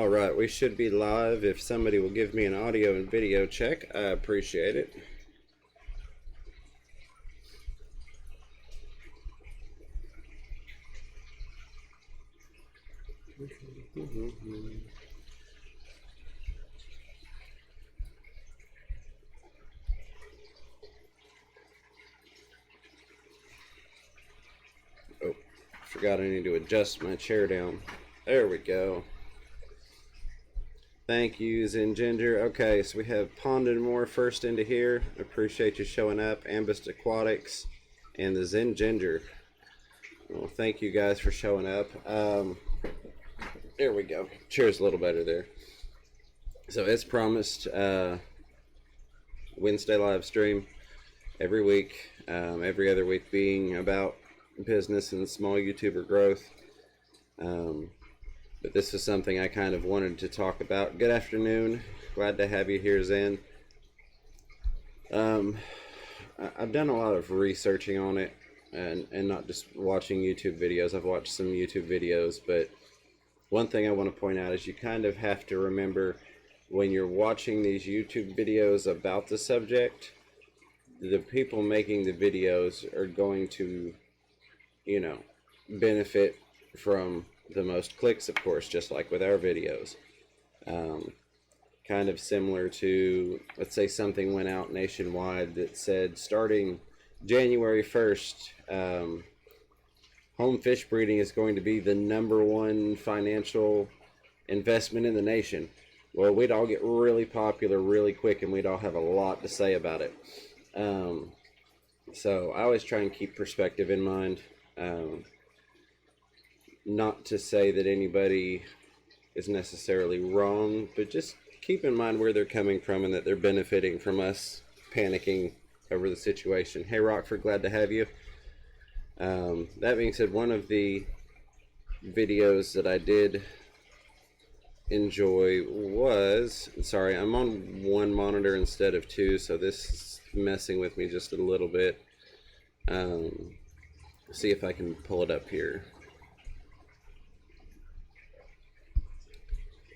All right, we should be live. If somebody will give me an audio and video check, I appreciate it. Oh, forgot I need to adjust my chair down. There we go. Thank you, Zen Ginger. Okay, so we have Pond and More first into here. Appreciate you showing up. Ambus Aquatics and the Zen Ginger. Well, thank you guys for showing up. There we go. Cheers a little better there. So as promised, Wednesday live stream every week, every other week being about business and small YouTuber growth. But this is something I kind of wanted to talk about. Good afternoon. Glad to have you here, Zen. I've done a lot of researching on it and not just watching YouTube videos. I've watched some YouTube videos, but one thing I want to point out is you kind of have to remember when you're watching these YouTube videos about the subject, the people making the videos are going to, you know, benefit from the most clicks, of course, just like with our videos. Kind of similar to, let's say something went out nationwide that said starting January 1st, home fish breeding is going to be the #1 financial investment in the nation. Well, we'd all get really popular really quick and we'd all have a lot to say about it. So I always try and keep perspective in mind. Not to say that anybody is necessarily wrong, but just keep in mind where they're coming from and that they're benefiting from us panicking over the situation. Hey Rockford, glad to have you. That being said, one of the videos that I did enjoy was, sorry, I'm on one monitor instead of two, so this is messing with me just a little bit. See if I can pull it up here.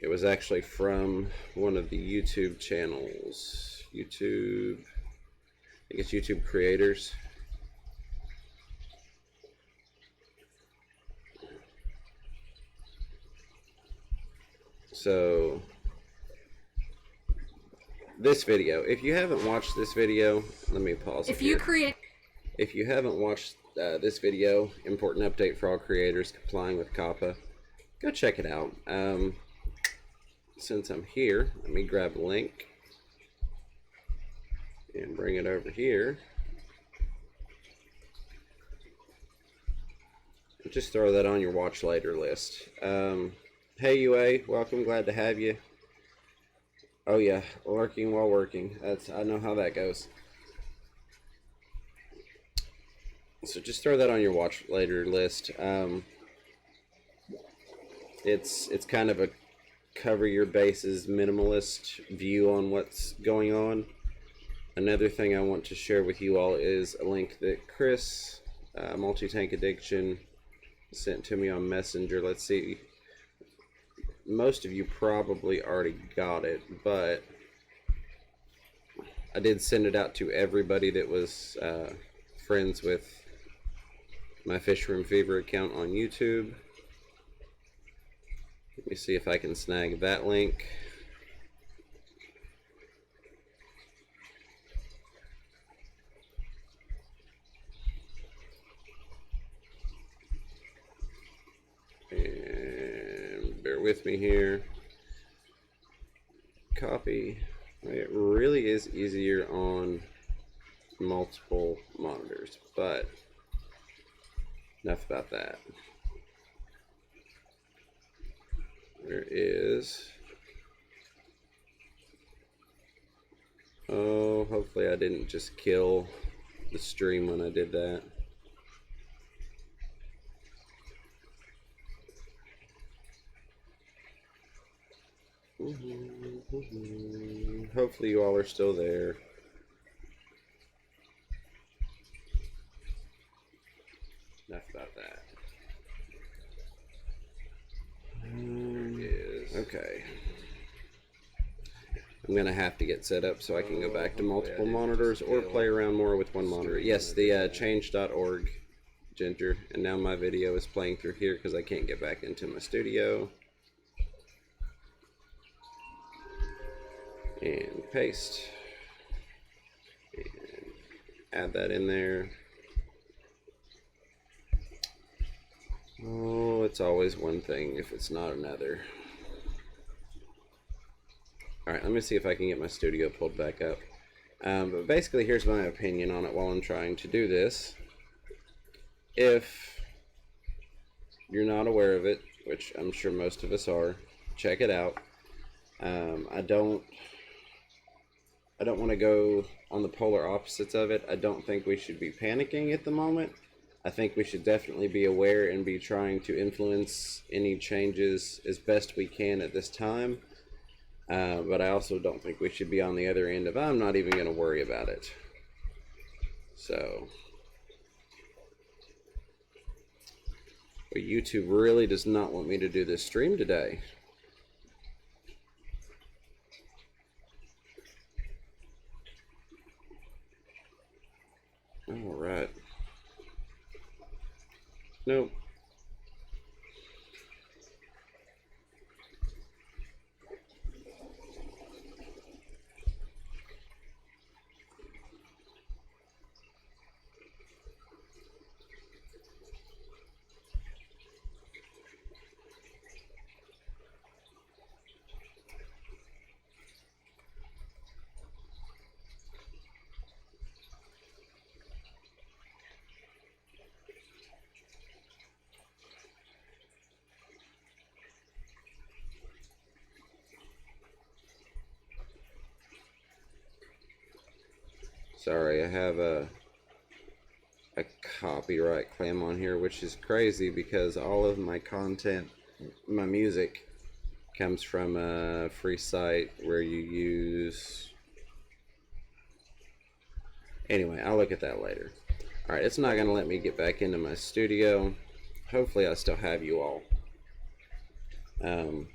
It was actually from one of the YouTube channels. I think it's YouTube creators. So, this video, if you haven't watched this video, let me pause it here. If you haven't watched this video, important update for all creators complying with COPPA, go check it out. Since I'm here, let me grab a link and bring it over here. Just throw that on your watch later list. Hey UA, welcome, glad to have you. Oh yeah, lurking while working. I know how that goes. So just throw that on your watch later list. It's kind of a cover your bases minimalist view on what's going on. Another thing I want to share with you all is a link that Chris, Multi-Tank Addiction, sent to me on Messenger. Let's see. Most of you probably already got it, but I did send it out to everybody that was friends with my FishRoomFever account on YouTube. Let me see if I can snag that link. And bear with me here. Copy. It really is easier on multiple monitors, but enough about that. There is, oh, hopefully I didn't just kill the stream when I did that. Hopefully you all are still there. Enough about that. There it is. Okay. I'm going to have to get set up so I can go back to multiple monitors or play around more with one monitor. Yes, the change.org Ginger, and now my video is playing through here because I can't get back into my studio. And paste. And add that in there. Oh, it's always one thing if it's not another. Alright, let me see if I can get my studio pulled back up. But basically, here's my opinion on it while I'm trying to do this. If you're not aware of it, which I'm sure most of us are, check it out. I don't want to go on the polar opposites of it. I don't think we should be panicking at the moment. I think we should definitely be aware and be trying to influence any changes as best we can at this time. But I also don't think we should be on the other end of, I'm not even going to worry about it. So, well, YouTube really does not want me to do this stream today. All right. Nope. Sorry, I have a copyright claim on here, which is crazy because all of my content, my music, comes from a free site where you use... Anyway, I'll look at that later. Alright, it's not going to let me get back into my studio. Hopefully I still have you all. Well,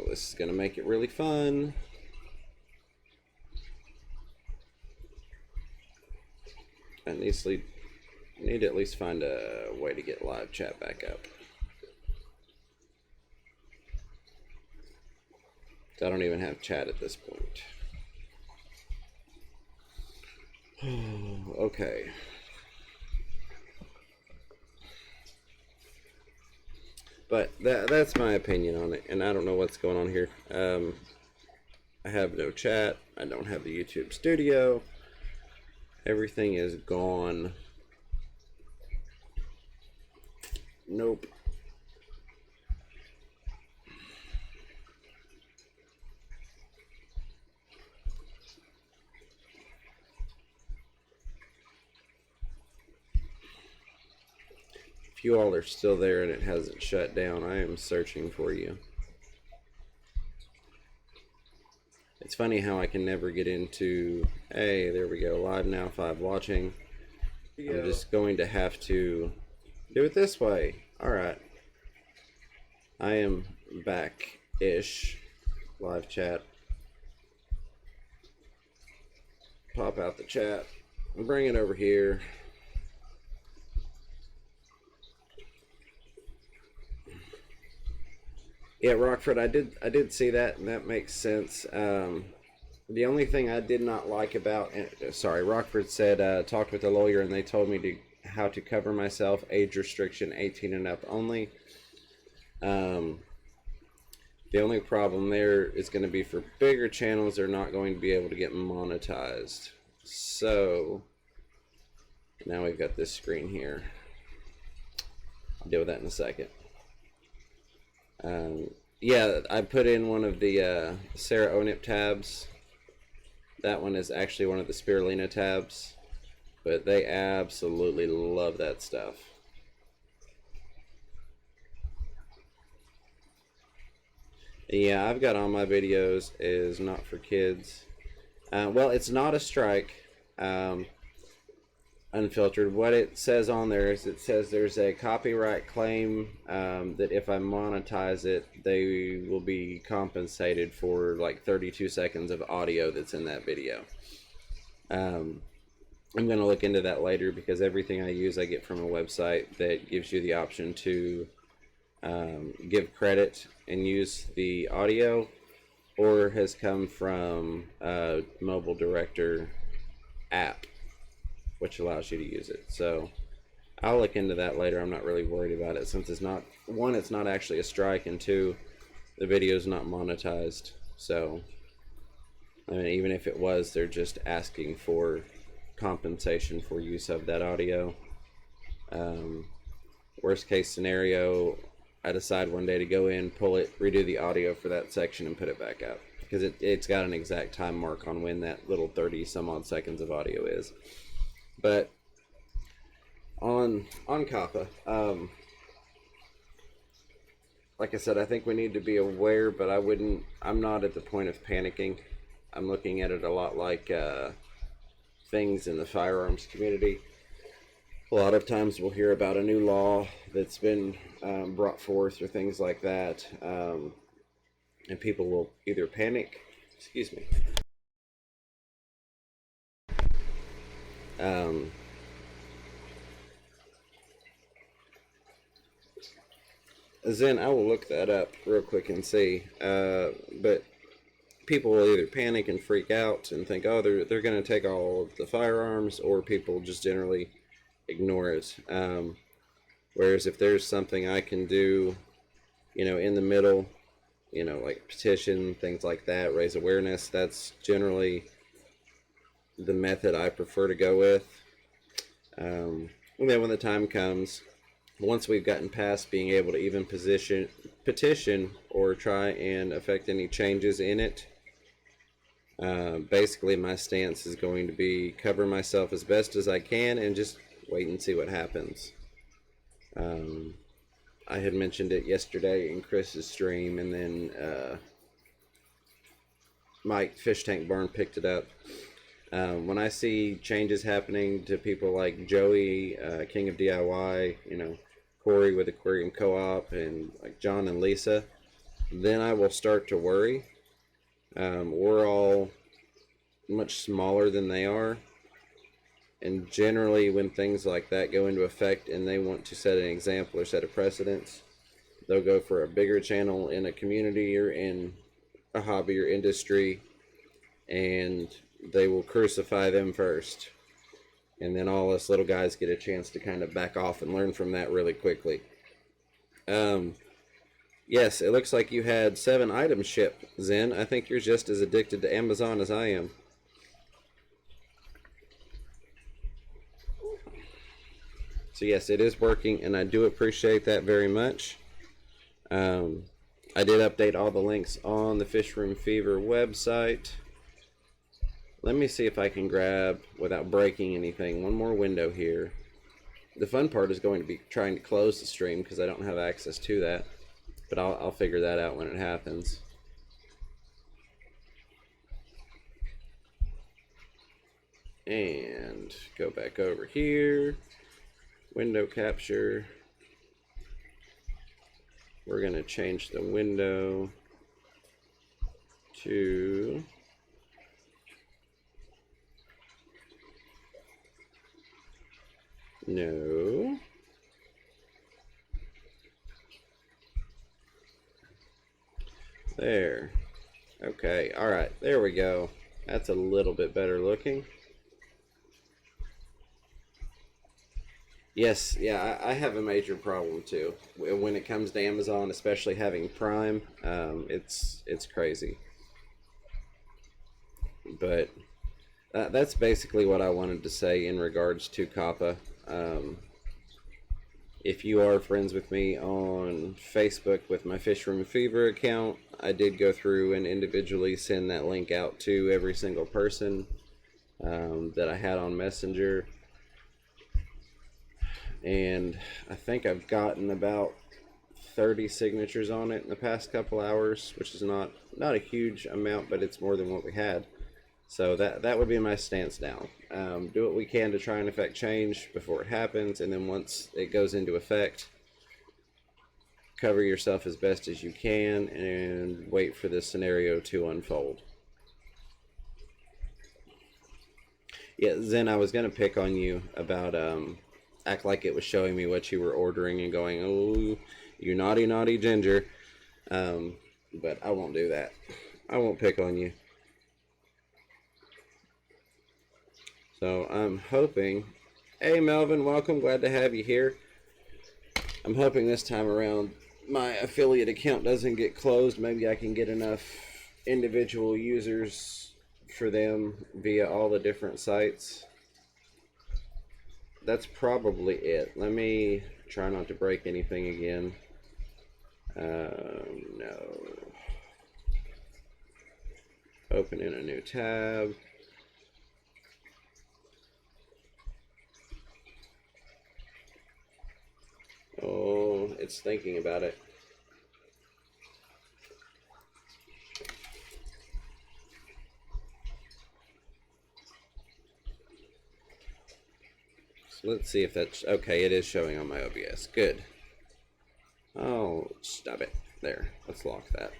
this is going to make it really fun. I need to at least find a way to get live chat back up. I don't even have chat at this point. Okay. But that's my opinion on it, and I don't know what's going on here. I have no chat. I don't have the YouTube studio. Everything is gone. Nope. If you all are still there and it hasn't shut down, I am searching for you. It's funny how I can never get into, hey, there we go, live now, 5 watching. I'm just going to have to do it this way. Alright. I am back-ish. Live chat. Pop out the chat. Bring it over here. Yeah, Rockford, I did see that, and that makes sense. The only thing I did not like about, sorry, Rockford said, talked with a lawyer, and they told me how to cover myself, age restriction, 18 and up only. The only problem there is going to be for bigger channels, they're not going to be able to get monetized. So, now we've got this screen here. I'll deal with that in a second. Yeah, I put in one of the Sarah Onip tabs. That one is actually one of the Spirulina tabs, but they absolutely love that stuff. Yeah, I've got on my videos is not for kids. Well, it's not a strike. unfiltered. What it says on there is, it says there's a copyright claim, that if I monetize it, they will be compensated for like 32 seconds of audio that's in that video. I'm going to look into that later, because everything I use I get from a website that gives you the option to give credit and use the audio, or has come from a mobile director app, which allows you to use it. So I'll look into that later. I'm not really worried about it, since it's not, one, it's not actually a strike, and two, the video's not monetized. So I mean, even if it was, they're just asking for compensation for use of that audio. Worst case scenario, I decide one day to go in, pull it, redo the audio for that section, and put it back up, because it's got an exact time mark on when that little 30 some odd seconds of audio is. But on Coppa, like I said, I think we need to be aware, but I'm not at the point of panicking. I'm looking at it a lot like things in the firearms community. A lot of times we'll hear about a new law that's been brought forth, or things like that, and people will either panic, excuse me, Zen, I will look that up real quick and see, but people will either panic and freak out and think, oh, they're going to take all of the firearms, or people just generally ignore it. Whereas if there's something I can do, in the middle, like petition, things like that, raise awareness, that's generally the method I prefer to go with. And then when the time comes, once we've gotten past being able to even petition or try and affect any changes in it, basically my stance is going to be cover myself as best as I can and just wait and see what happens. I had mentioned it yesterday in Chris's stream, and then Mike Fish Tank Barn picked it up. When I see changes happening to people like Joey, King of DIY, Corey with Aquarium Co-op, and like John and Lisa, then I will start to worry. We're all much smaller than they are, and generally when things like that go into effect and they want to set an example or set a precedence, they'll go for a bigger channel in a community or in a hobby or industry, and they will crucify them first, and then all us little guys get a chance to kind of back off and learn from that really quickly. Yes, it looks like you had 7 items shipped, Zen. I think you're just as addicted to Amazon as I am. So yes, it is working, and I do appreciate that very much. I did update all the links on the FishRoomFever website. Let me see if I can grab, without breaking anything, one more window here. The fun part is going to be trying to close the stream, because I don't have access to that. But I'll figure that out when it happens. And go back over here. Window capture. We're going to change the window to no. There. Okay, alright, there we go. That's a little bit better looking. Yes, yeah, I have a major problem too. When it comes to Amazon, especially having Prime, it's crazy. But that's basically what I wanted to say in regards to Coppa. If you are friends with me on Facebook with my FishRoomFever account, I did go through and individually send that link out to every single person that I had on Messenger. And I think I've gotten about 30 signatures on it in the past couple hours, which is not a huge amount, but it's more than what we had. So that would be my stance now. Do what we can to try and affect change before it happens, and then once it goes into effect, cover yourself as best as you can and wait for this scenario to unfold. Yeah, Zen, I was going to pick on you about act like it was showing me what you were ordering and going, oh, you naughty, naughty ginger. But I won't do that. I won't pick on you. So I'm hoping, hey Melvin, welcome, glad to have you here. I'm hoping this time around my affiliate account doesn't get closed. Maybe I can get enough individual users for them via all the different sites. That's probably it. Let me try not to break anything again. No. Open in a new tab. Oh, it's thinking about it. So let's see if that's okay. It is showing on my OBS. Good. Oh, stop it. There. Let's lock that.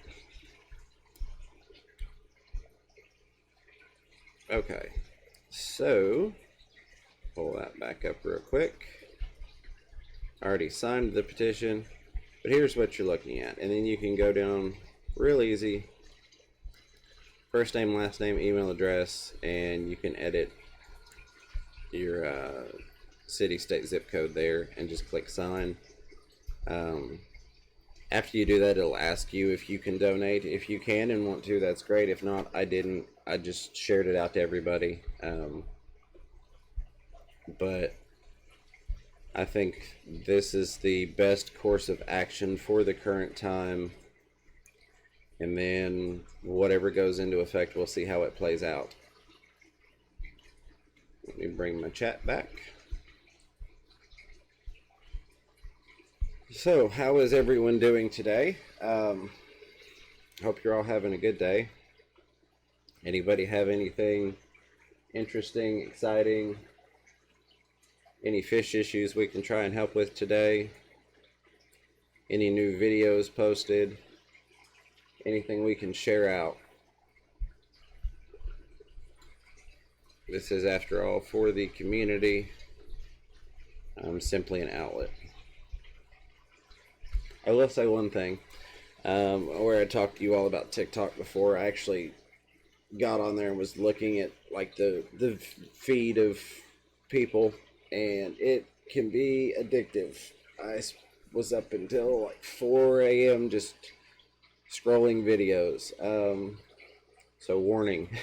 Okay. So, pull that back up real quick. I already signed the petition, but here's what you're looking at. And then you can go down real easy. First name, last name, email address, and you can edit your city, state, zip code there and just click sign. After you do that, it'll ask you if you can donate. If you can and want to, that's great. If not, I didn't. I just shared it out to everybody. But I think this is the best course of action for the current time. And then whatever goes into effect, we'll see how it plays out. Let me bring my chat back. So, how is everyone doing today? Hope you're all having a good day. Anybody have anything interesting, exciting, any fish issues we can try and help with today? Any new videos posted? Anything we can share out? This is, after all, for the community. I'm simply an outlet. I will say one thing, where I talked to you all about TikTok before. I actually got on there and was looking at like the feed of people, and it can be addictive. I was up until like 4 a.m. just scrolling videos. So warning,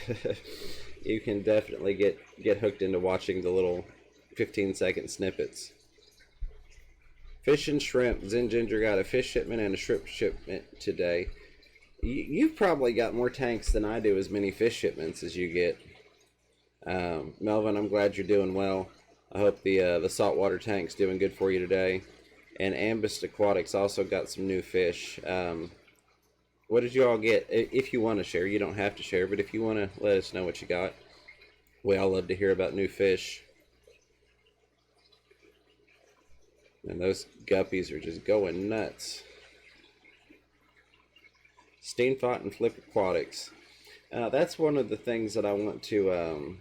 you can definitely get hooked into watching the little 15-second snippets. Fish and shrimp. Zen Ginger got a fish shipment and a shrimp shipment today. You've probably got more tanks than I do, as many fish shipments as you get. Melvin, I'm glad you're doing well. I hope the saltwater tank's doing good for you today. And Ambus Aquatics also got some new fish. What did you all get? If you want to share, you don't have to share, but if you want to let us know what you got. We all love to hear about new fish. And those guppies are just going nuts. Steenfot and Flip Aquatics. That's one of the things that I want to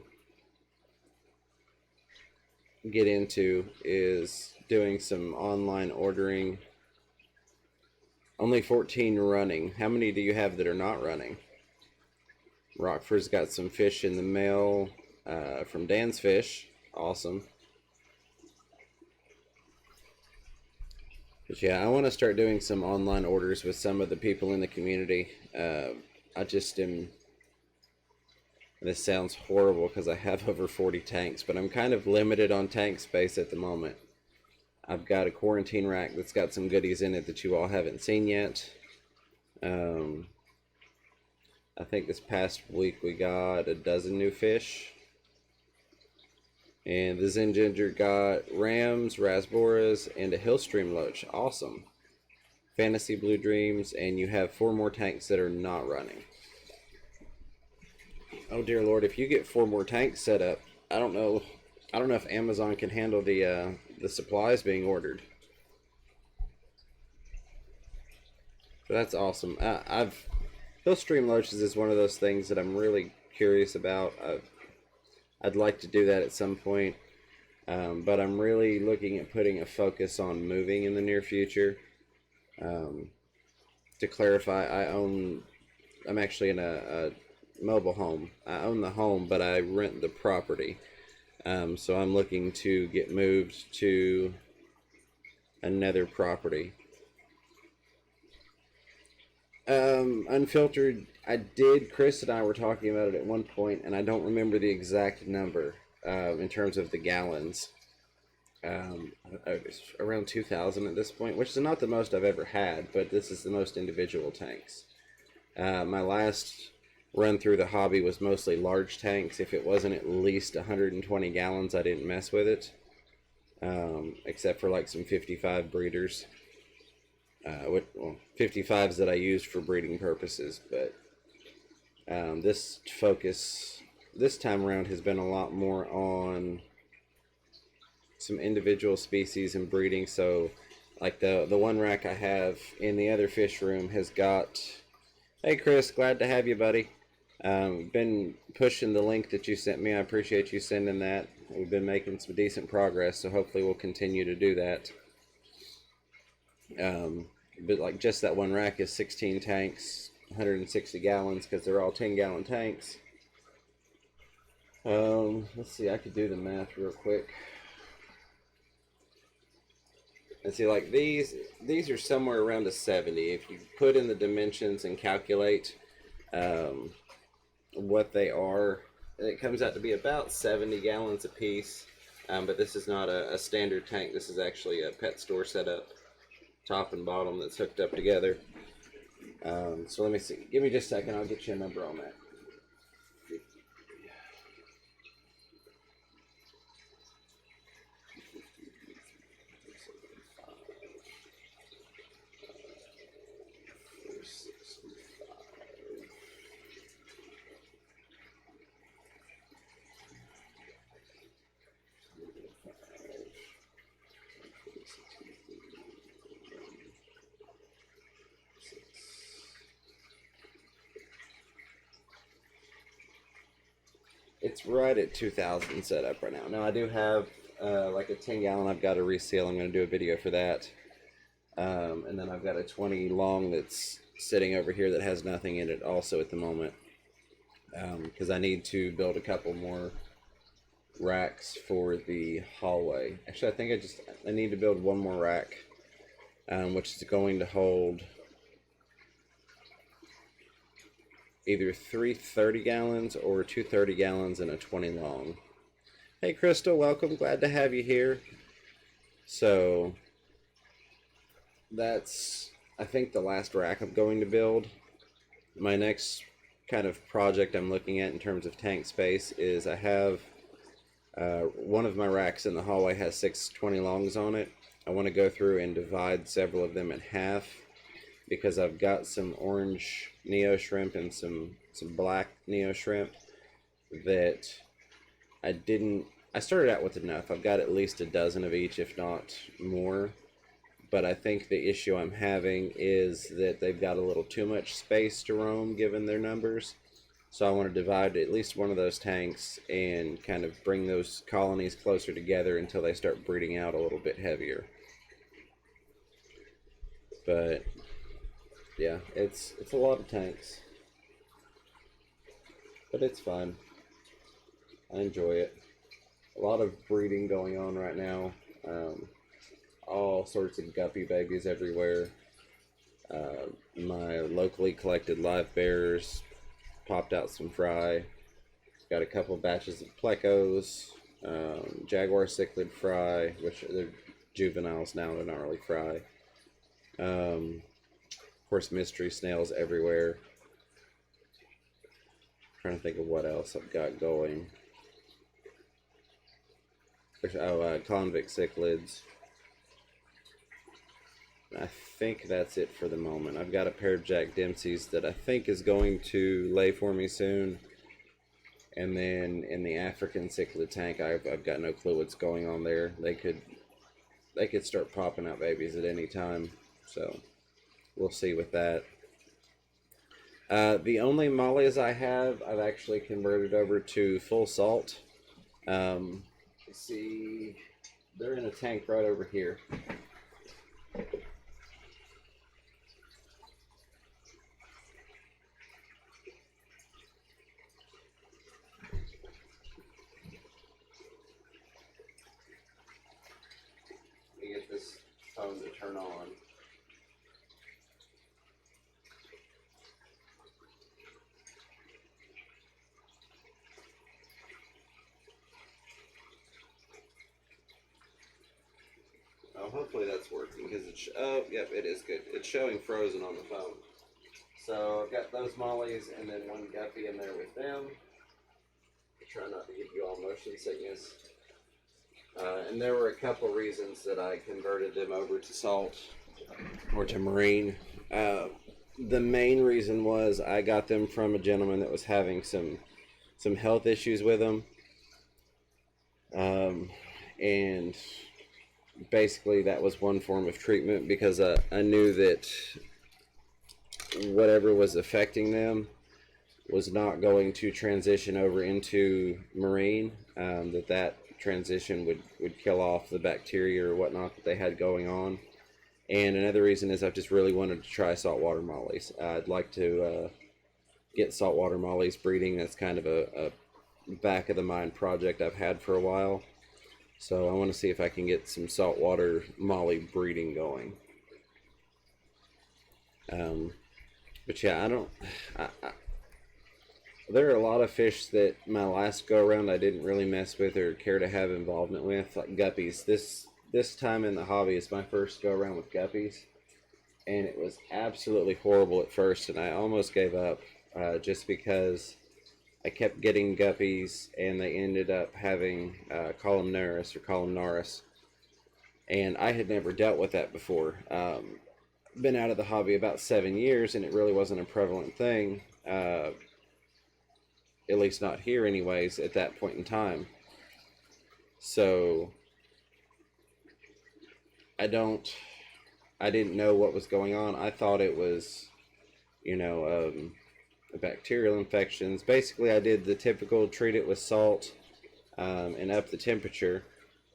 get into, is doing some online ordering. Only 14 running. How many do you have that are not running? Rockford's got some fish in the mail from Dan's Fish. Awesome. But yeah, I want to start doing some online orders with some of the people in the community. I just am, this sounds horrible because I have over 40 tanks, but I'm kind of limited on tank space at the moment. I've got a quarantine rack that's got some goodies in it that you all haven't seen yet. I think this past week we got a dozen new fish. And the Zen Ginger got rams, rasboras, and a hillstream loach. Awesome. Fantasy Blue Dreams, and you have 4 more tanks that are not running. Oh dear Lord, if you get 4 more tanks set up, I don't know. I don't know if Amazon can handle the supplies being ordered. So that's awesome. Those stream loaches is one of those things that I'm really curious about. I'd like to do that at some point, but I'm really looking at putting a focus on moving in the near future. Um, to clarify, I'm actually in a mobile home. I own the home, but I rent the property. So I'm looking to get moved to another property. Unfiltered, Chris and I were talking about it at one point, and I don't remember the exact number in terms of the gallons. It's around 2,000 at this point, which is not the most I've ever had, but this is the most individual tanks. My last run through the hobby was mostly large tanks. If it wasn't at least 120 gallons, I didn't mess with it, except for like some 55 breeders. 55s that I used for breeding purposes, but this focus this time around has been a lot more on some individual species and breeding. So like the one rack I have in the other fish room has got, hey Chris, glad to have you, buddy. Been pushing the link that you sent me. I appreciate you sending that. We've been making some decent progress, so hopefully we'll continue to do that. But like just that one rack is 16 tanks, 160 gallons, because they're all 10-gallon tanks. Let's see, I could do the math real quick. And see, like these are somewhere around a 70. If you put in the dimensions and calculate what they are, it comes out to be about 70 gallons a piece. But this is not a standard tank. This is actually a pet store setup, top and bottom, that's hooked up together. So let me see. Give me just a second. I'll get you a number on that. It's right at 2,000 set up right now. Now I do have like a 10-gallon I've got to reseal. I'm going to do a video for that. And then I've got a 20 long that's sitting over here that has nothing in it also at the moment. Because I need to build a couple more racks for the hallway. Actually, I think I need to build one more rack, which is going to hold either 3 30-gallons or 2 30-gallons and a 20 long. Hey Crystal, welcome, glad to have you here. So that's, I think, the last rack I'm going to build. My next kind of project I'm looking at in terms of tank space is I have one of my racks in the hallway has 6 20 longs on it. I want to go through and divide several of them in half, because I've got some orange neo shrimp and some black neo shrimp that I started out with enough. I've got at least a dozen of each, if not more. But I think the issue I'm having is that they've got a little too much space to roam given their numbers. So I want to divide at least one of those tanks and kind of bring those colonies closer together until they start breeding out a little bit heavier. But yeah, it's a lot of tanks, but it's fun. I enjoy it. A lot of breeding going on right now. All sorts of guppy babies everywhere. My locally collected live bears popped out some fry. Got a couple batches of plecos, jaguar cichlid fry, which they're juveniles now, they're not really fry. Of course, mystery snails everywhere. Trying to think of what else I've got going. Convict cichlids. I think that's it for the moment. I've got a pair of Jack Dempsey's that I think is going to lay for me soon. And then in the African cichlid tank, I've got no clue what's going on there. They could start popping out babies at any time, so we'll see with that. The only mollies I have, I've actually converted over to full salt. See, they're in a tank right over here. Let me get this phone to turn on. Oh, hopefully that's working, because it's, oh, yep, it is good. It's showing frozen on the phone. So I've got those mollies and then one guppy in there with them. Try not to give you all motion sickness. And there were a couple reasons that I converted them over to salt or to marine. The main reason was I got them from a gentleman that was having some health issues with them. And basically that was one form of treatment, because I knew that whatever was affecting them was not going to transition over into marine, that transition would kill off the bacteria or whatnot that they had going on. And another reason is I just really wanted to try saltwater mollies. I'd like to get saltwater mollies breeding. That's kind of a back of the mind project I've had for a while. So I want to see if I can get some saltwater molly breeding going. But yeah, there are a lot of fish that my last go around I didn't really mess with or care to have involvement with, like guppies. This time in the hobby is my first go around with guppies, and it was absolutely horrible at first, and I almost gave up just because I kept getting guppies and they ended up having columnaris, and I had never dealt with that before. Been out of the hobby about 7 years, and it really wasn't a prevalent thing, at least not here anyways at that point in time. So I didn't know what was going on. I thought it was, bacterial infections. Basically, I did the typical treat it with salt and up the temperature,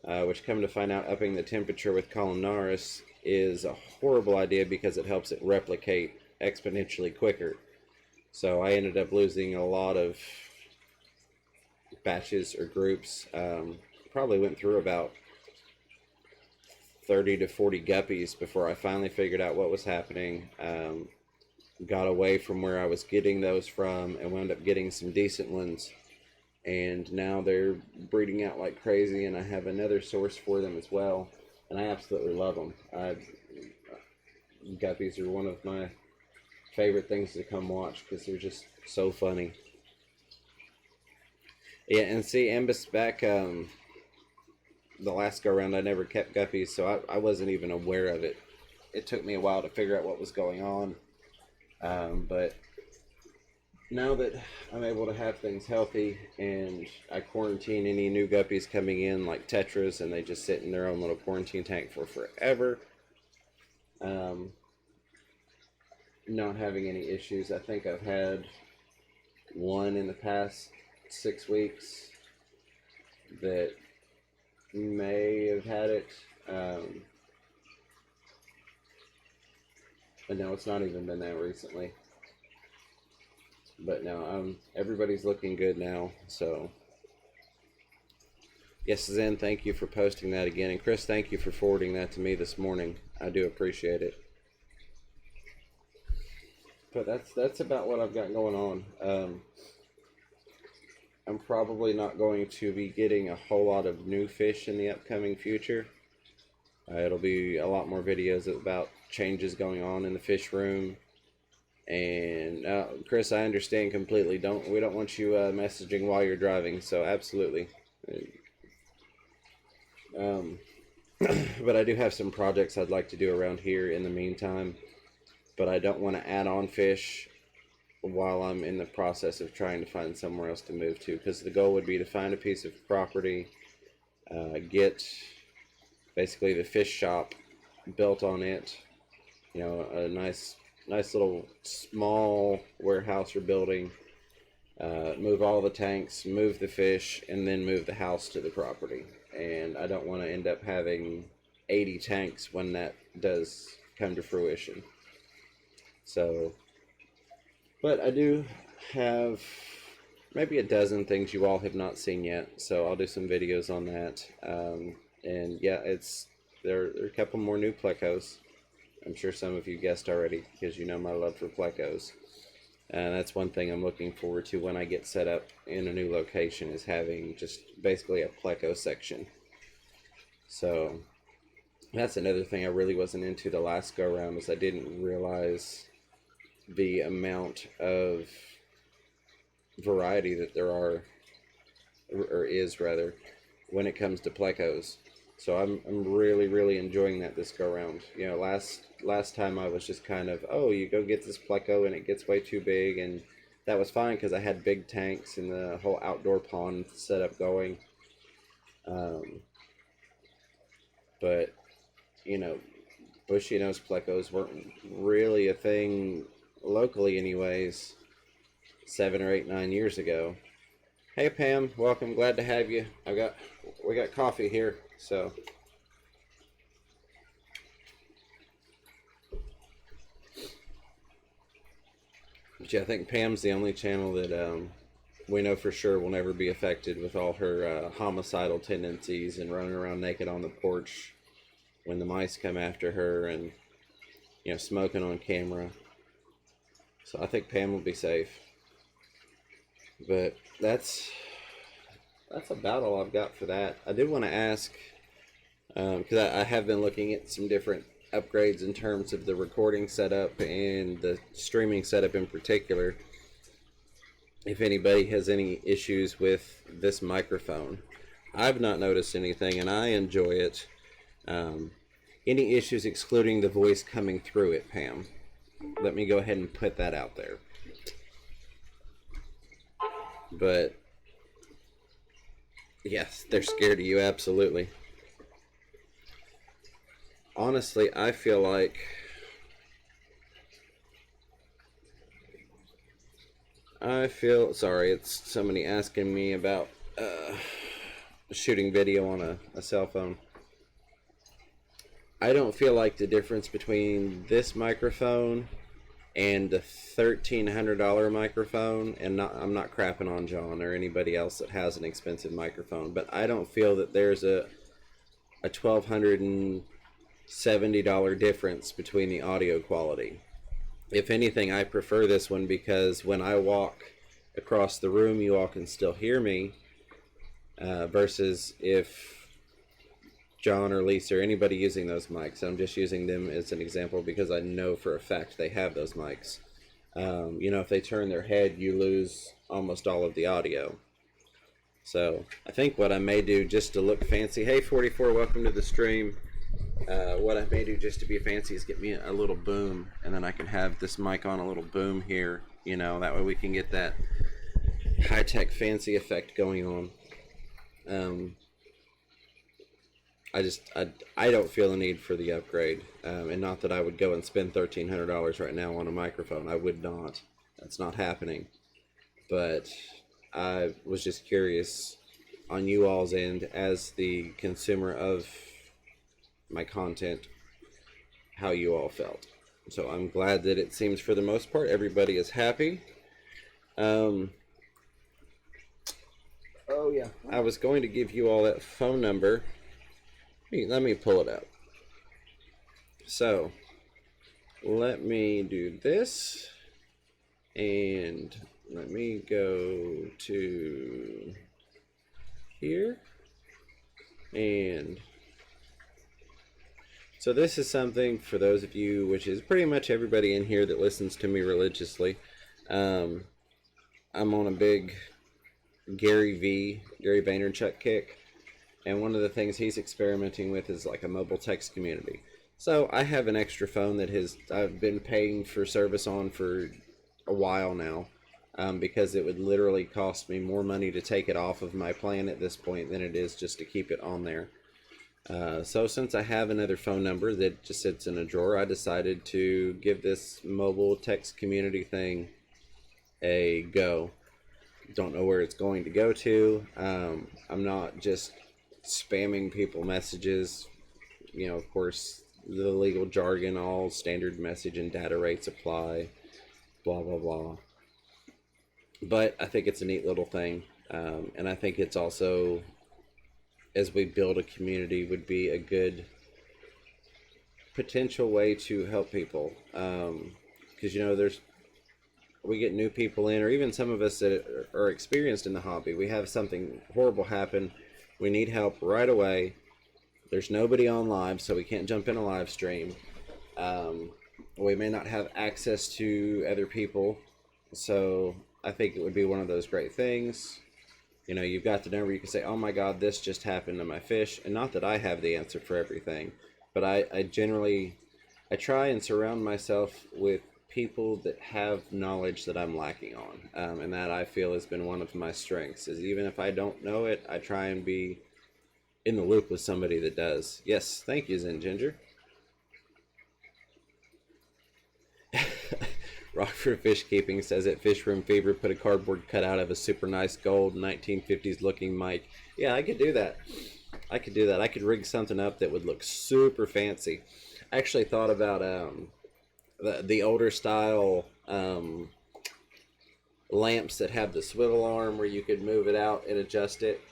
which come to find out upping the temperature with columnaris is a horrible idea because it helps it replicate exponentially quicker. So I ended up losing a lot of batches or groups. Probably went through about 30 to 40 guppies before I finally figured out what was happening. Got away from where I was getting those from and wound up getting some decent ones. And now they're breeding out like crazy, and I have another source for them as well. And I absolutely love them. Guppies are one of my favorite things to come watch because they're just so funny. Yeah, and see, Ambus back the last go around, I never kept guppies, so I wasn't even aware of it. It took me a while to figure out what was going on. But now that I'm able to have things healthy and I quarantine any new guppies coming in like tetras, and they just sit in their own little quarantine tank for forever, not having any issues. I think I've had one in the past 6 weeks that may have had it, but no, it's not even been that recently. But no, everybody's looking good now. So yes, Zen, thank you for posting that again, and Chris, thank you for forwarding that to me this morning. I do appreciate it. But that's about what I've got going on. I'm probably not going to be getting a whole lot of new fish in the upcoming future. It'll be a lot more videos about changes going on in the fish room. And Chris, I understand completely. We don't want you messaging while you're driving, so absolutely. But I do have some projects I'd like to do around here in the meantime. But I don't want to add on fish while I'm in the process of trying to find somewhere else to move to, because the goal would be to find a piece of property, get basically the fish shop built on it, a nice little small warehouse or building, move all the tanks, move the fish, and then move the house to the property. And I don't want to end up having 80 tanks when that does come to fruition. So, but I do have maybe a dozen things you all have not seen yet, so I'll do some videos on that. And yeah, there are a couple more new plecos. I'm sure some of you guessed already, because you know my love for plecos. And that's one thing I'm looking forward to when I get set up in a new location, is having just basically a pleco section. So that's another thing I really wasn't into the last go around, is I didn't realize the amount of variety that there are, or is rather, when it comes to plecos. So I'm really enjoying that this go around. Last time I was just kind of, oh, you go get this pleco and it gets way too big, and that was fine because I had big tanks and the whole outdoor pond setup going. But bushy nose plecos weren't really a thing locally, anyways. 7 or 8, 9 years ago. Hey Pam, welcome. Glad to have you. We got coffee here, so. But yeah, I think Pam's the only channel that we know for sure will never be affected with all her homicidal tendencies and running around naked on the porch when the mice come after her, and smoking on camera. So I think Pam will be safe. But that's about all I've got for that. I did want to ask, because I have been looking at some different upgrades in terms of the recording setup and the streaming setup in particular, if anybody has any issues with this microphone. I've not noticed anything, and I enjoy it. Any issues excluding the voice coming through it, Pam? Let me go ahead and put that out there. But yes, they're scared of you, absolutely. Honestly, I feel like sorry, it's somebody asking me about shooting video on a cell phone. I don't feel like the difference between this microphone and the $1,300 microphone, and I'm not crapping on John or anybody else that has an expensive microphone, but I don't feel that there's a $1,270 difference between the audio quality. If anything, I prefer this one because when I walk across the room, you all can still hear me, versus if John or Lisa or anybody using those mics. I'm just using them as an example because I know for a fact they have those mics. If they turn their head, you lose almost all of the audio. So I think what I may do just to look fancy, hey 44, welcome to the stream. What I may do just to be fancy is get me a little boom, and then I can have this mic on a little boom here, that way we can get that high-tech fancy effect going on. I don't feel a need for the upgrade, and not that I would go and spend $1,300 right now on a microphone. I would not. That's not happening. But I was just curious on you all's end, as the consumer of my content, how you all felt. So I'm glad that it seems for the most part everybody is happy. Oh yeah, I was going to give you all that phone number. Let me pull it up. So let me do this, and let me go to here, and so this is something for those of you, which is pretty much everybody in here that listens to me religiously. I'm on a big Gary Vaynerchuk kick. And one of the things he's experimenting with is like a mobile text community. So I have an extra phone that I've been paying for service on for a a while now, because it would literally cost me more money to take it off of my plan at this point than it is just to keep it on there. So since I have another phone number that just sits in a drawer, I decided to give this mobile text community thing a go. Don't know where it's going to go to. I'm not just spamming people messages. You know, of course, the legal jargon, all standard message and data rates apply, blah, blah, blah. But I think it's a neat little thing. And I think it's also, as we build a community, would be a good potential way to help people. Because, you know, we get new people in, or even some of us that are experienced in the hobby. We have something horrible happen. We need help right away. There's nobody on live, so we can't jump in a live stream. We may not have access to other people. So I think it would be one of those great things. You know, you've got the number, you can say, oh my God, this just happened to my fish. And not that I have the answer for everything, but I generally, I try and surround myself with people that have knowledge that I'm lacking on. And that I feel has been one of my strengths, is even if I don't know it, I try and be in the loop with somebody that does. Yes, thank you, Zen Ginger. Rockford Fish Keeping says that FishRoomFever put a cardboard cutout of a super nice gold 1950s looking mic. Yeah, I could do that. I could do that. I could rig something up that would look super fancy. I actually thought about the older style lamps that have the swivel arm where you could move it out and adjust it.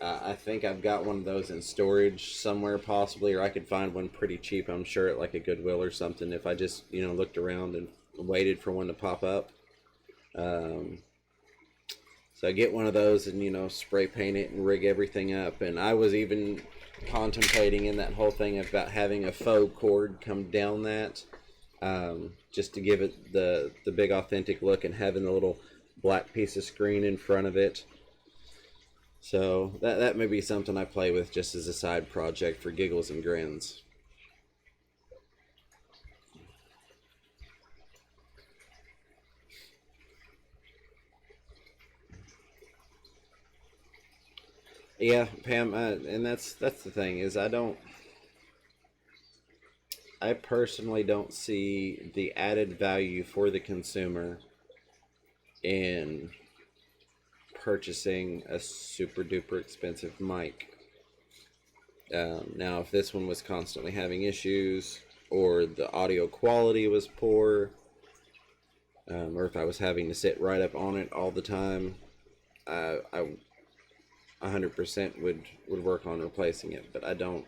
I think I've got one of those in storage somewhere possibly, or I could find one pretty cheap, I'm sure, at like a Goodwill or something, if I just, you know, looked around and waited for one to pop up. So I get one of those and, you know, spray paint it and rig everything up. And I was even contemplating in that whole thing about having a faux cord come down that, just to give it the big authentic look, and having the little black piece of screen in front of it. So that may be something I play with just as a side project for giggles and grins. Yeah, Pam, and that's the thing, is I personally don't see the added value for the consumer in purchasing a super duper expensive mic. Now, if this one was constantly having issues, or the audio quality was poor, or if I was having to sit right up on it all the time, I 100% would work on replacing it. But I don't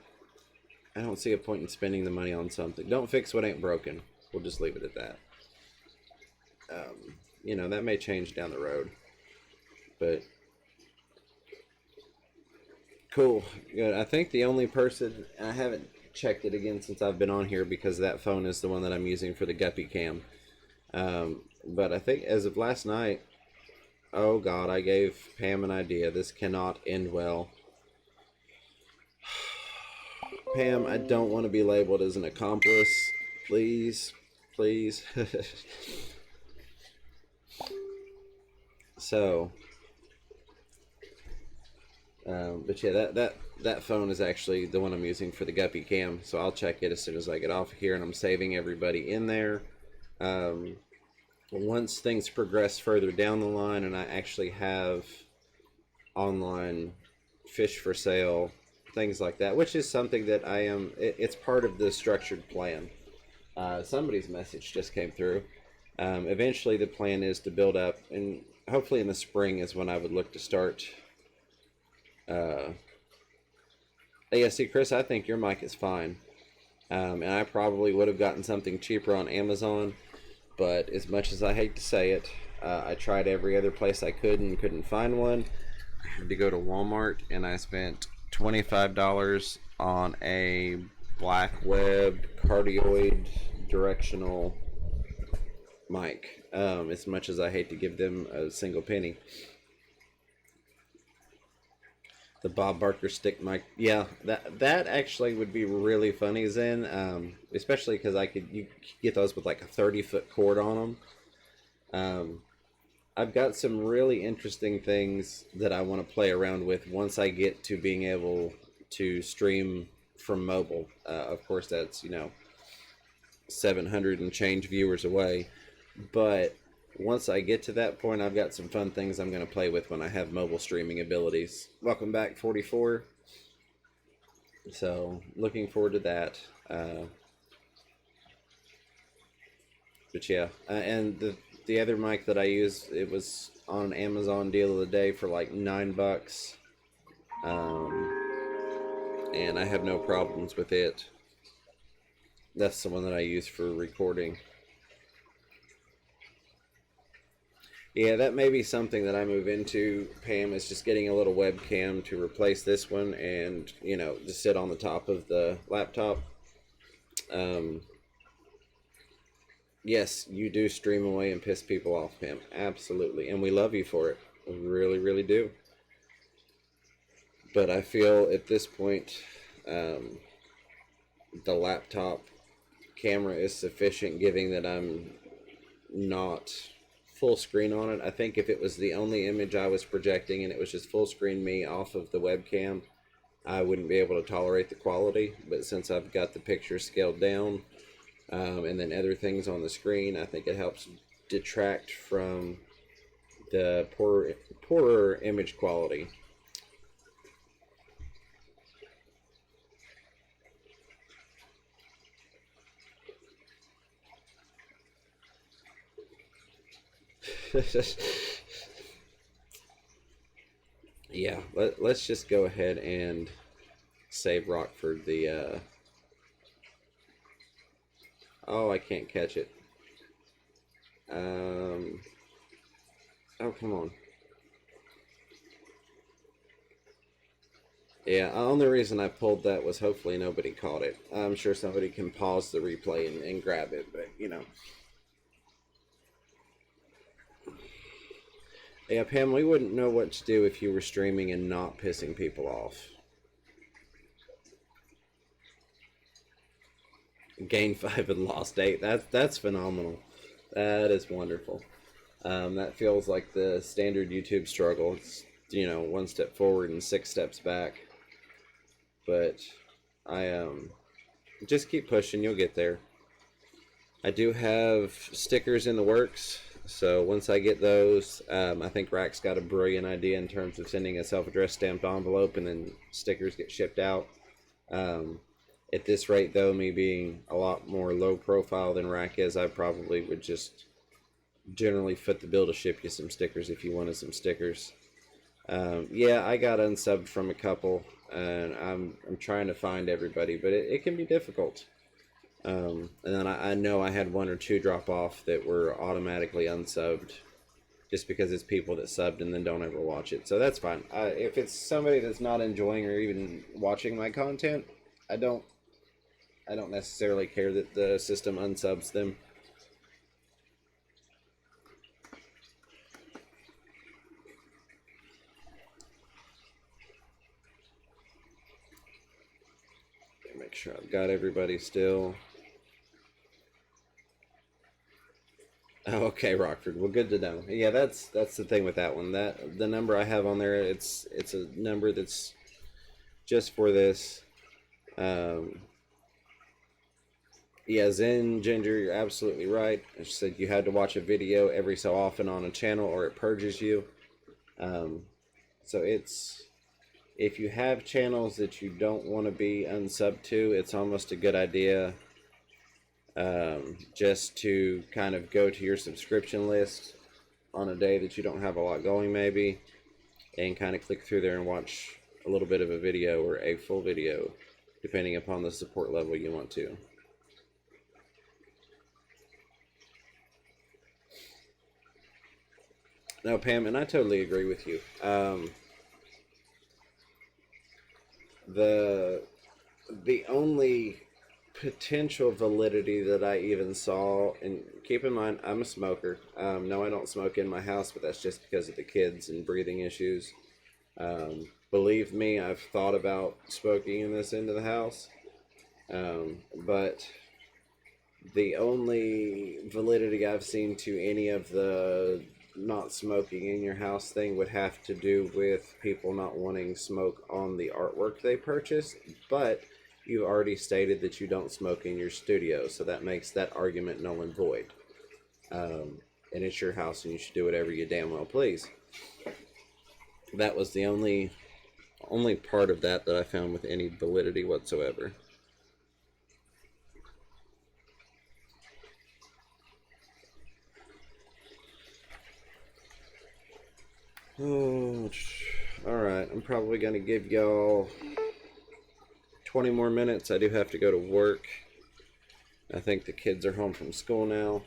see a point in spending the money on something. Don't fix what ain't broken. We'll just leave it at that. You know, that may change down the road. But cool. Good. I think the only person, and I haven't checked it again since I've been on here, because that phone is the one that I'm using for the Guppy Cam. But I think as of last night, oh God, I gave Pam an idea. This cannot end well. Pam, I don't want to be labeled as an accomplice. Please, please. So, but yeah, that phone is actually the one I'm using for the Guppy Cam. So I'll check it as soon as I get off here, and I'm saving everybody in there. Once things progress further down the line, and I actually have online fish for sale, things like that, which is something that it's part of the structured plan. Somebody's message just came through. Eventually the plan is to build up, and hopefully in the spring is when I would look to start. Yeah, see, Chris, I think your mic is fine. And I probably would have gotten something cheaper on Amazon, but as much as I hate to say it, I tried every other place I could and couldn't find one. I had to go to Walmart, and I spent $25 on a black web cardioid directional mic. As much as I hate to give them a single penny. The Bob Barker stick mic, yeah, that actually would be really funny, Zen. Especially because you could get those with like a 30-foot cord on Um, I've got some really interesting things that I want to play around with once I get to being able to stream from mobile. Of course, that's 700 and change viewers away, but once I get to that point, I've got some fun things I'm going to play with when I have mobile streaming abilities. Welcome back, 44. So looking forward to that. But yeah, and the other mic that I use, it was on an Amazon deal of the day for like $9, and I have no problems with it. That's the one that I use for recording. Yeah, that may be something that I move into, Pam, is just getting a little webcam to replace this one and, just sit on the top of the laptop. Um, yes, you do stream away and piss people off, Pam. Absolutely. And we love you for it. We really, really do. But I feel at this point, the laptop camera is sufficient, given that I'm not full screen on it. I think if it was the only image I was projecting and it was just full screen me off of the webcam, I wouldn't be able to tolerate the quality. But since I've got the picture scaled down, and then other things on the screen, I think it helps detract from the poorer image quality. Yeah, let's just go ahead and save Rockford the oh, I can't catch it. Oh, come on. Yeah, the only reason I pulled that was hopefully nobody caught it. I'm sure somebody can pause the replay and grab it, but Yeah, Pam, we wouldn't know what to do if you were streaming and not pissing people off. Gained 5 and lost 8. That's phenomenal. That is wonderful. That feels like the standard YouTube struggle. It's, 1 step forward and 6 steps back. But I just keep pushing. You'll get there. I do have stickers in the works. So once I get those, I think Rack's got a brilliant idea in terms of sending a self-addressed stamped envelope and then stickers get shipped out. At this rate, though, me being a lot more low profile than Rack is, I probably would just generally foot the bill to ship you some stickers if you wanted some stickers. Yeah, I got unsubbed from a couple, and I'm trying to find everybody, but it can be difficult. And then I know I had 1 or 2 drop off that were automatically unsubbed just because it's people that subbed and then don't ever watch it. So that's fine. If it's somebody that's not enjoying or even watching my content, I don't necessarily care that the system unsubs them. Make sure I've got everybody still. Oh, okay, Rockford. Well, good to know. Yeah, that's the thing with that one. That the number I have on there, it's a number that's just for this. Yeah, Zen Ginger, you're absolutely right. I said you had to watch a video every so often on a channel or it purges you. So it's, if you have channels that you don't want to be unsubbed to, it's almost a good idea just to kind of go to your subscription list on a day that you don't have a lot going maybe, and kind of click through there and watch a little bit of a video or a full video, depending upon the support level you want to. No, Pam, and I totally agree with you. The only potential validity that I even saw, and keep in mind, I'm a smoker. No, I don't smoke in my house, but that's just because of the kids and breathing issues. Believe me, I've thought about smoking in this end of the house. But The only validity I've seen to any of the not smoking in your house thing would have to do with people not wanting smoke on the artwork they purchased, but you already stated that you don't smoke in your studio, so that makes that argument null and void. And it's your house and you should do whatever you damn well please. That was the only part of that I found with any validity whatsoever. Oh, alright, I'm probably going to give y'all 20 more minutes. I do have to go to work. I think the kids are home from school now.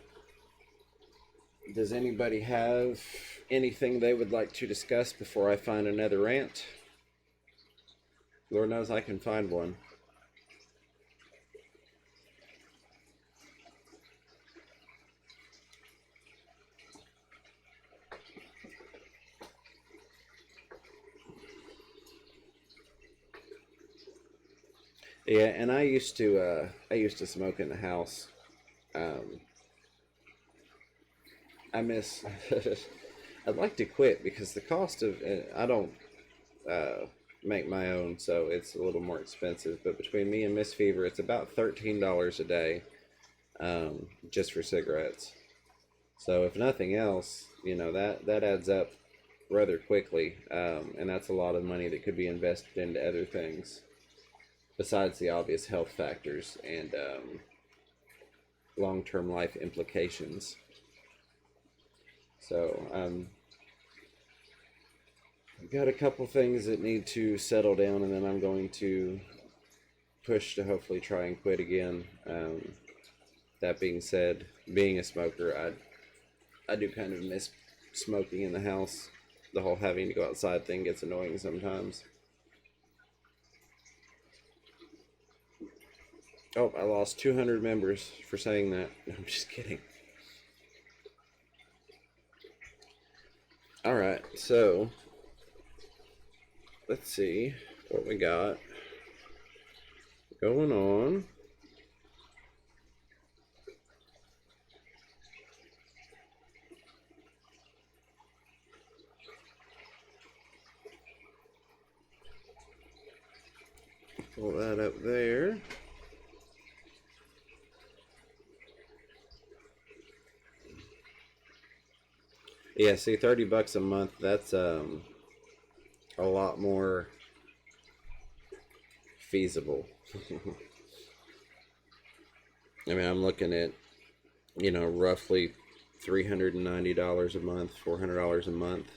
Does anybody have anything they would like to discuss before I find another rant? Lord knows I can find one. Yeah, and I used to smoke in the house. I miss. I'd like to quit because the cost of I don't make my own, so it's a little more expensive. But between me and Miss Fever, it's about $13 a day, just for cigarettes. So if nothing else, that adds up rather quickly, and that's a lot of money that could be invested into other things besides the obvious health factors and long-term life implications. So I've got a couple things that need to settle down, and then I'm going to push to hopefully try and quit again. That being said, being a smoker, I do kind of miss smoking in the house. The whole having to go outside thing gets annoying sometimes. Oh, I lost 200 members for saying that. No, I'm just kidding. Alright, so let's see what we got going on. Pull that up there. Yeah, see, $30 a month, that's a lot more feasible. I mean, I'm looking at, roughly $390 a month, $400 a month.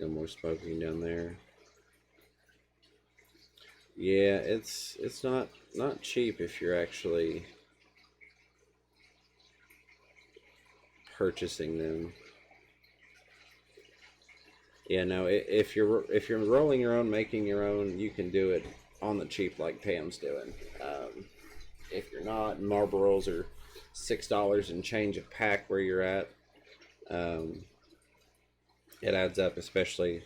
No more smoking down there. Yeah, it's not cheap if you're actually purchasing them. Yeah, no, if you're rolling your own, making your own, you can do it on the cheap like Pam's doing. If you're not, Marlboros are $6 and change a pack where you're at. It adds up, especially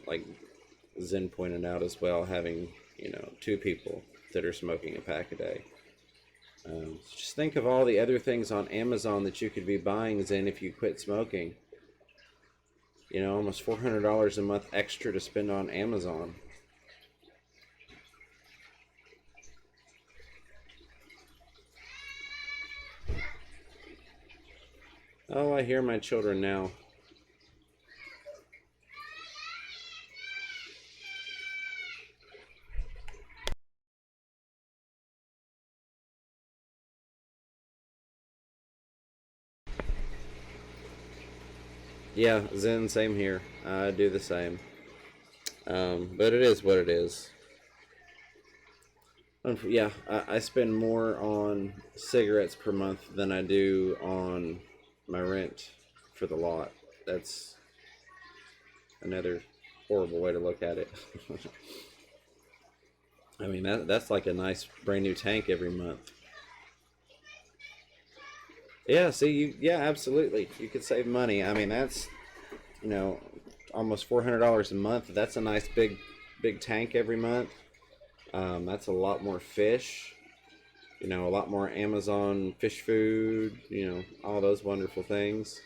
like Zen pointed out as well, having two people that are smoking a pack a day. Just think of all the other things on Amazon that you could be buying, Zen, if you quit smoking. Almost $400 a month extra to spend on Amazon. Oh, I hear my children now. Yeah, Zen, same here. I do the same. But it is what it is. Yeah, I spend more on cigarettes per month than I do on my rent for the lot. That's another horrible way to look at it. I mean, that's like a nice brand new tank every month. Yeah, see, yeah, absolutely. You could save money. I mean, that's, you know, almost $400 a month. That's a nice big tank every month. That's a lot more fish. A lot more Amazon fish food. All those wonderful things.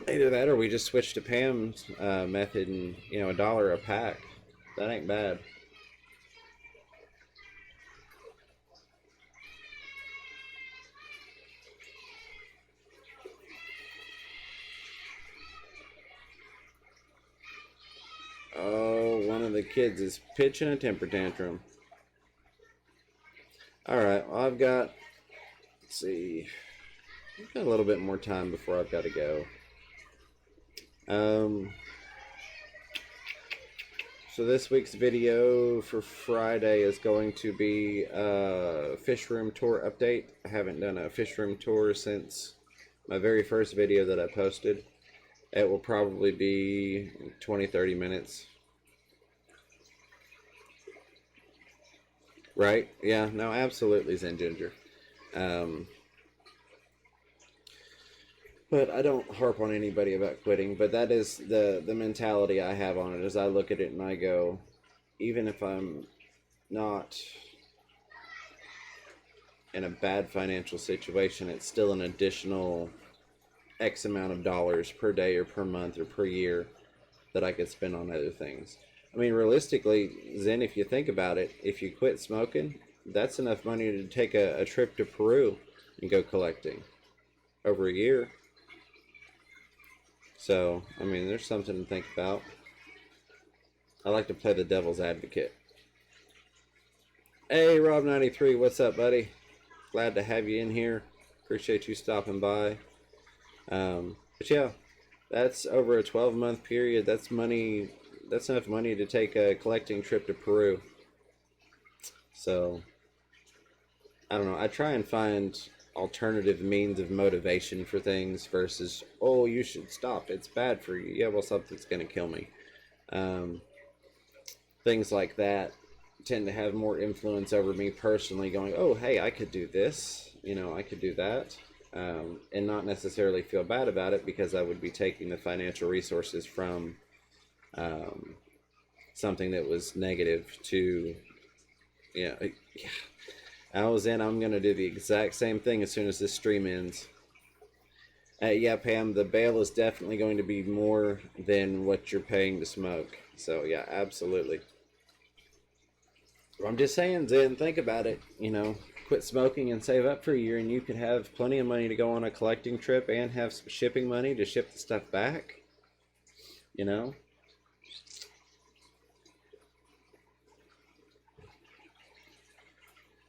Either that, or we just switch to Pam's method, and $1 a pack. That ain't bad. Oh, one of the kids is pitching a temper tantrum. All right, well, let's see, I've got a little bit more time before I've got to go. Um, so this week's video for Friday is going to be a fish room tour update. I haven't done a fish room tour since my very first video that I posted. It will probably be 20-30 minutes. Right? Yeah, no, absolutely, Zen Ginger. But I don't harp on anybody about quitting, but that is the mentality I have on it. As I look at it and I go, even if I'm not in a bad financial situation, it's still an additional X amount of dollars per day or per month or per year that I could spend on other things. I mean, realistically, Zen, if you think about it, if you quit smoking, that's enough money to take a trip to Peru and go collecting over a year. So, I mean, there's something to think about. I like to play the devil's advocate. Hey, Rob93, what's up, buddy? Glad to have you in here. Appreciate you stopping by. But yeah, that's over a 12-month period. That's money. That's enough money to take a collecting trip to Peru. So, I don't know. I try and find alternative means of motivation for things versus, oh, you should stop. It's bad for you. Yeah, well, something's going to kill me. Things like that tend to have more influence over me personally, going, oh, hey, I could do this. I could do that. And not necessarily feel bad about it, because I would be taking the financial resources from something that was negative to, yeah. I'm going to do the exact same thing as soon as this stream ends. Yeah, Pam, the bail is definitely going to be more than what you're paying to smoke. So, yeah, absolutely. I'm just saying, Zen, think about it. Quit smoking and save up for a year, and you could have plenty of money to go on a collecting trip and have some shipping money to ship the stuff back.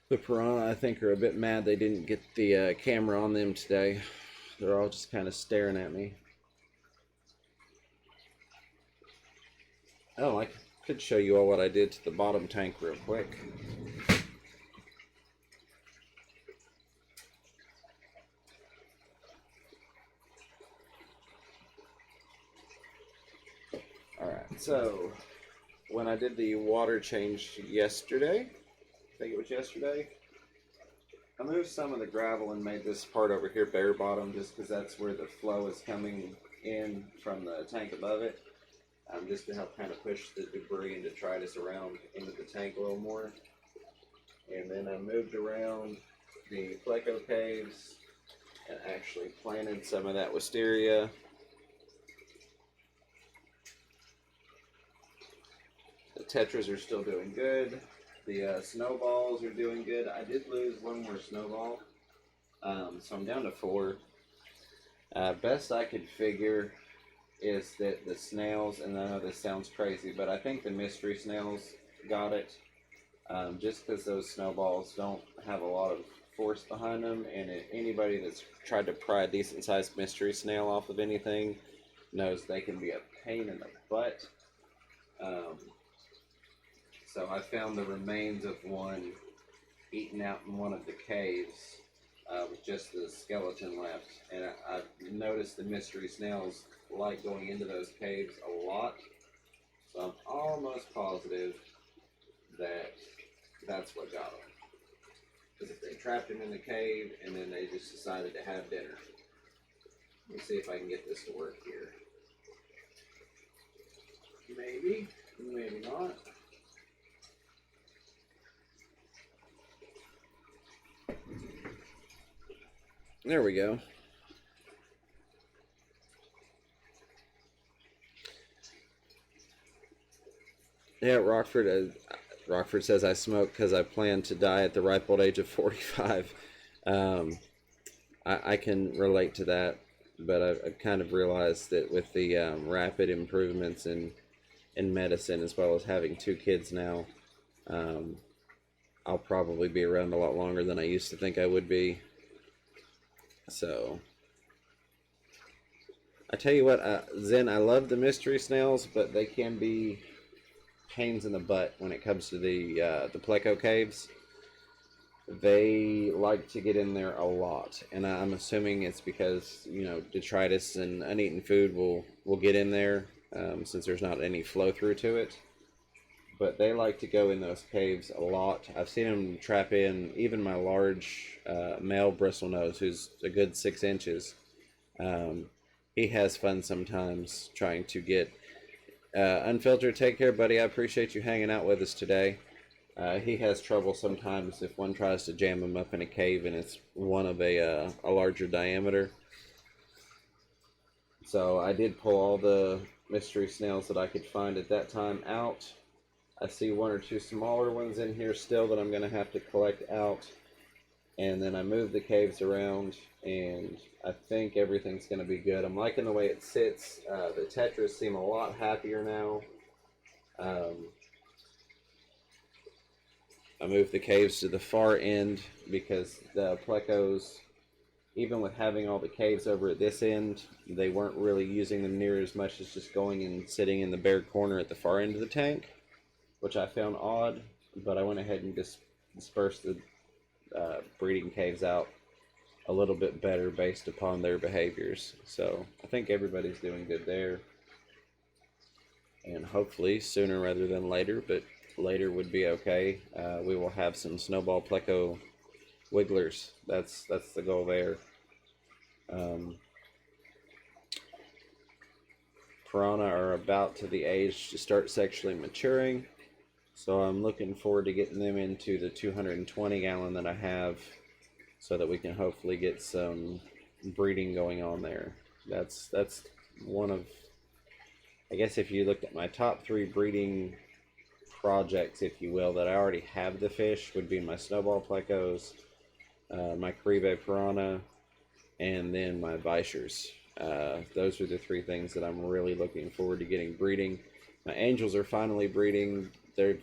The piranha, I think, are a bit mad they didn't get the camera on them today. They're all just kind of staring at me. Oh, I could show you all what I did to the bottom tank real quick. Alright, so when I did the water change yesterday, I think it was yesterday, I moved some of the gravel and made this part over here bare bottom, just because that's where the flow is coming in from the tank above it. Just to help kind of push the debris and detritus around into the tank a little more. And then I moved around the pleco caves and actually planted some of that wisteria. The tetras are still doing good. The snowballs are doing good. I did lose one more snowball, so I'm down to 4. Best I could figure is that the snails, and I know this sounds crazy, but I think the mystery snails got it, just because those snowballs don't have a lot of force behind them, and anybody that's tried to pry a decent sized mystery snail off of anything knows they can be a pain in the butt. So I found the remains of one eaten out in one of the caves with just the skeleton left, and I've noticed the mystery snails like going into those caves a lot, so I'm almost positive that that's what got them. Because if they trapped him in the cave and then they just decided to have dinner. Let me see if I can get this to work here. Maybe, maybe not. There we go. Yeah, Rockford says I smoke because I plan to die at the ripe old age of 45. I can relate to that, but I've kind of realized that with the rapid improvements in medicine, as well as having 2 kids now, I'll probably be around a lot longer than I used to think I would be. So, I tell you what, Zen, I love the mystery snails, but they can be pains in the butt when it comes to the pleco caves. They like to get in there a lot, and I'm assuming it's because, you know, detritus and uneaten food will get in there since there's not any flow through to it. But they like to go in those caves a lot. I've seen them trap in even my large male bristlenose, who's a good 6 inches. He has fun sometimes trying to get Unfiltered. Take care, buddy. I appreciate you hanging out with us today. He has trouble sometimes if one tries to jam him up in a cave and it's one of a larger diameter. So I did pull all the mystery snails that I could find at that time out. I see 1 or 2 smaller ones in here still that I'm going to have to collect out. And then I moved the caves around, and I think everything's going to be good. I'm liking the way it sits. The tetras seem a lot happier now. I moved the caves to the far end because the plecos, even with having all the caves over at this end, they weren't really using them near as much as just going and sitting in the bare corner at the far end of the tank, which I found odd, but I went ahead and just dispersed the breeding caves out a little bit better based upon their behaviors. So I think everybody's doing good there, and hopefully sooner rather than later, but later would be okay. We will have some snowball pleco wigglers. That's the goal there. Piranha are about to the age to start sexually maturing, so I'm looking forward to getting them into the 220 gallon that I have, so that we can hopefully get some breeding going on there. That's one of, I guess if you looked at my top 3 breeding projects, if you will, that I already have the fish, would be my snowball plecos, my Caribe piranha, and then my Vishers. Those are the 3 things that I'm really looking forward to getting breeding. My angels are finally breeding. They're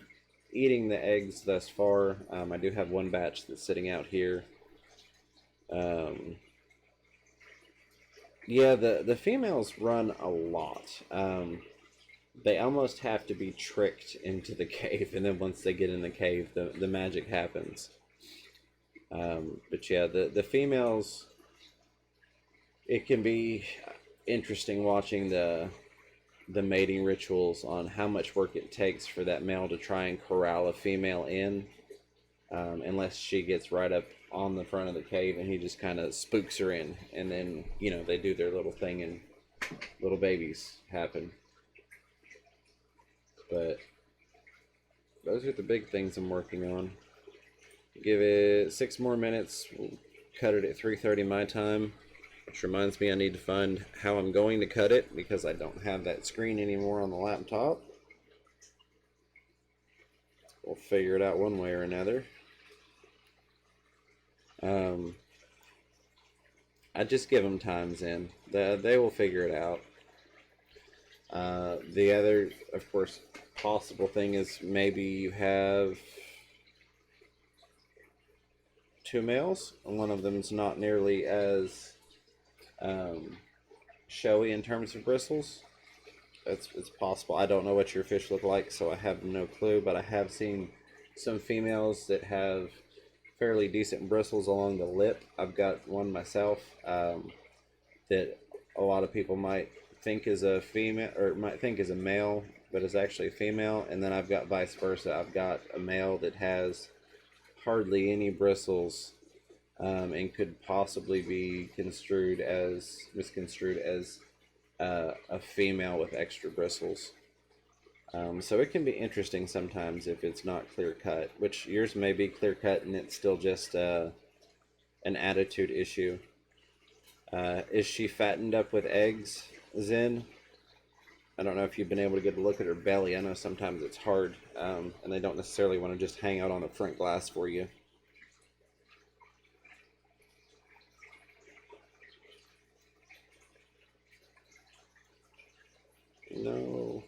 eating the eggs thus far. I do have 1 batch that's sitting out here. Yeah, the females run a lot. They almost have to be tricked into the cave, and then once they get in the cave, the magic happens. But yeah, the females, it can be interesting watching the mating rituals on how much work it takes for that male to try and corral a female in, unless she gets right up on the front of the cave and he just kind of spooks her in, and then, you know, they do their little thing and little babies happen. But those are the big things I'm working on. Give it 6 more minutes. We'll cut it at 3:30 my time, which reminds me I need to find how I'm going to cut it, because I don't have that screen anymore on the laptop. We'll figure it out one way or another. I just give them times in. They will figure it out. The other, of course, possible thing is maybe you have two males, and one of them is not nearly as um, showy in terms of bristles. It's possible. I don't know what your fish look like, so I have no clue, but I have seen some females that have fairly decent bristles along the lip. I've got one myself that a lot of people might think is a female, or might think is a male, but is actually a female. And then I've got vice versa. I've got a male that has hardly any bristles, and could possibly be misconstrued as a female with extra bristles. So it can be interesting sometimes if it's not clear cut, which yours may be clear cut and it's still just an attitude issue. Is she fattened up with eggs, Zen? I don't know if you've been able to get a look at her belly. I know sometimes it's hard, and they don't necessarily want to just hang out on the front glass for you. No.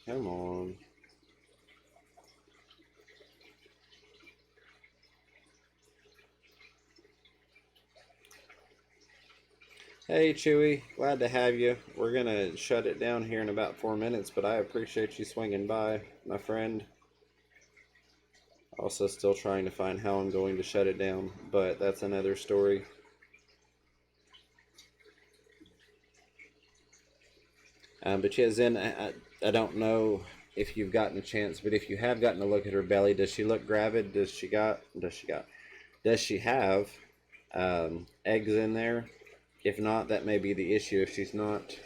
Come on. Hey Chewy, glad to have you. We're gonna shut it down here in about 4 minutes, but I appreciate you swinging by, my friend. Also still trying to find how I'm going to shut it down, but that's another story. But yeah, Zen, I don't know if you've gotten a chance, but if you have gotten a look at her belly, does she look gravid? Does she have eggs in there? If not, that may be the issue. If she's not,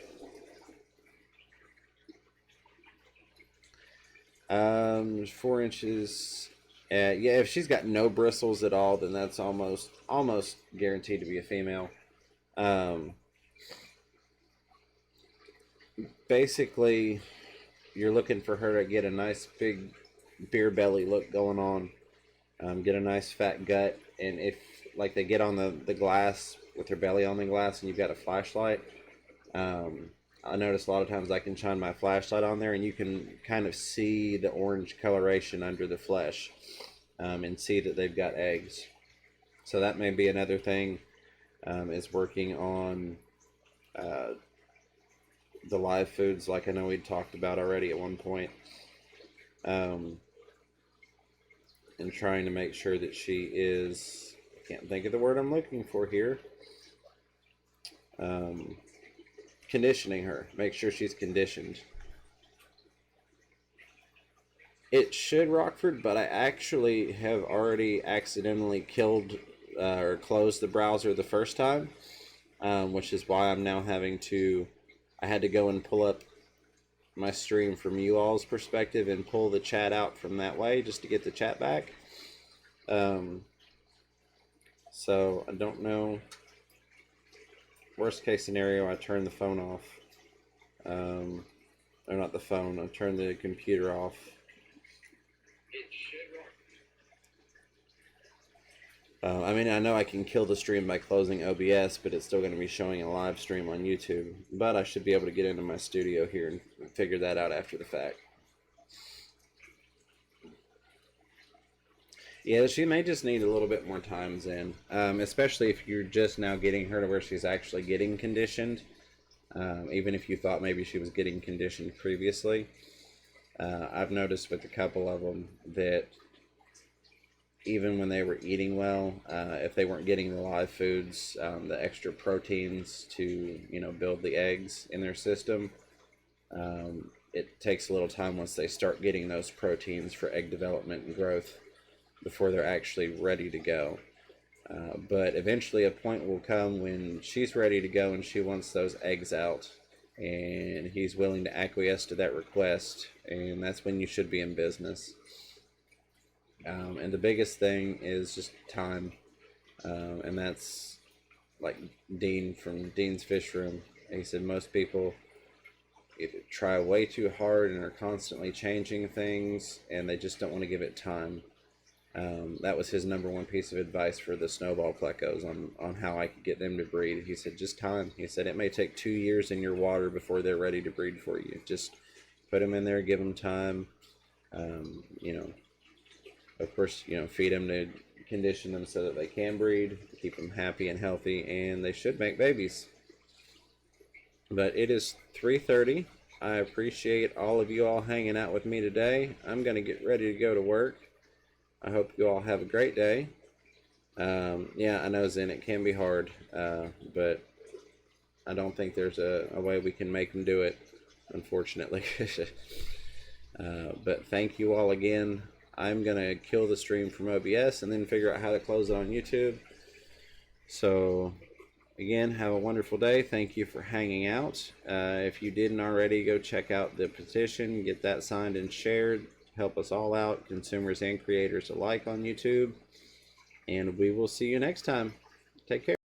4 inches. Yeah, if she's got no bristles at all, then that's almost guaranteed to be a female. Basically, you're looking for her to get a nice big beer belly look going on, get a nice fat gut, and if like they get on the glass with her belly on the glass and you've got a flashlight, I notice a lot of times I can shine my flashlight on there and you can kind of see the orange coloration under the flesh, and see that they've got eggs. So that may be another thing, is working on the live foods, like I know we'd talked about already at one point, and trying to make sure that she is, I can't think of the word I'm looking for here, conditioning her, make sure she's conditioned. It should, Rockford, but I actually have already accidentally killed or closed the browser the first time, which is why I'm now having to, I had to go and pull up my stream from you all's perspective and pull the chat out from that way just to get the chat back. So I don't know. Worst case scenario, I turn the phone off. Or not the phone, I turn the computer off. I mean, I know I can kill the stream by closing OBS, but it's still going to be showing a live stream on YouTube. But I should be able to get into my studio here and figure that out after the fact. Yeah, she may just need a little bit more time, Zen. Especially if you're just now getting her to where she's actually getting conditioned. Even if you thought maybe she was getting conditioned previously. I've noticed with a couple of them that even when they were eating well, if they weren't getting the live foods, the extra proteins to, build the eggs in their system, it takes a little time once they start getting those proteins for egg development and growth before they're actually ready to go. But eventually a point will come when she's ready to go and she wants those eggs out, and he's willing to acquiesce to that request, and that's when you should be in business. And the biggest thing is just time, and that's like Dean from Dean's Fish Room. He said most people either try way too hard and are constantly changing things, and they just don't want to give it time. That was his number one piece of advice for the snowball plecos on how I could get them to breed. He said, just time. He said, it may take 2 years in your water before they're ready to breed for you. Just put them in there, give them time. You know, of course, you know, feed them to condition them so that they can breed, keep them happy and healthy, and they should make babies. But it is 3:30. I appreciate all of you all hanging out with me today. I'm going to get ready to go to work. I hope you all have a great day. Yeah, I know, Zen, it can be hard, but I don't think there's a way we can make them do it, unfortunately. But thank you all again. I'm going to kill the stream from OBS and then figure out how to close it on YouTube. So, again, have a wonderful day. Thank you for hanging out. If you didn't already, go check out the petition, get that signed and shared. Help us all out, consumers and creators alike on YouTube. And we will see you next time. Take care.